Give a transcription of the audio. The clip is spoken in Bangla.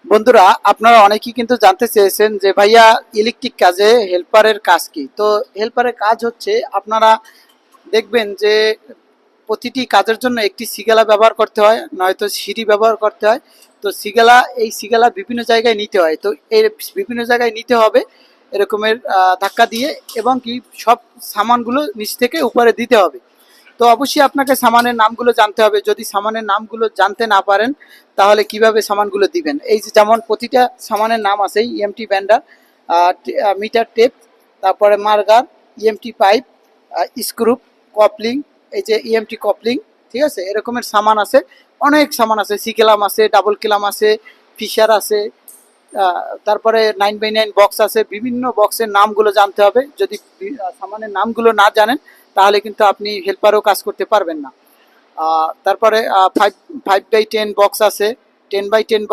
বন্ধুরা, আপনারা অনেকেই কিন্তু জানতে চেয়েছেন যে ভাইয়া ইলেকট্রিক কাজে হেল্পারের কাজ কি। তো হেল্পারের কাজ হচ্ছে আপনারা দেখবেন যে প্রতিটি কাজের জন্য একটি সিগালা ব্যবহার করতে হয়, নয়তো সিঁড়ি ব্যবহার করতে হয়। তো এই সিগালা বিভিন্ন জায়গায় নিতে হয়। তো এই বিভিন্ন জায়গায় নিতে হবে এরকমের ধাক্কা দিয়ে, এবং কি সব সামানগুলো নিচ থেকে উপরে দিতে হবে। তো অবশ্যই আপনাকে সামানের নামগুলো জানতে হবে। যদি সামানের নামগুলো জানতে না পারেন তাহলে কিভাবে সামানগুলো দিবেন। এই যে যেমন প্রতিটা সামানের নাম আছে, ইএমটি ব্যান্ডার, মিটার টেপ, তারপরে মার্গার, ইএমটি পাইপ, স্ক্রু, কপলিং, এই যে ইএমটি কপলিং, ঠিক আছে, এরকমের সামান আছে। অনেক সামান আছে, সি কেলাম আছে, ডাবল কেলাম আছে, ফিশার আছে, তারপরে 9x9 বক্স আছে। বিভিন্ন বক্সের নামগুলো জানতে হবে। যদি সামানের নামগুলো না জানেন তাহলে কিন্তু আপনি হেল্পারও কাজ করতে পারবেন না। তারপরে 5x10 বক্স আছে, 10x10 বক্স।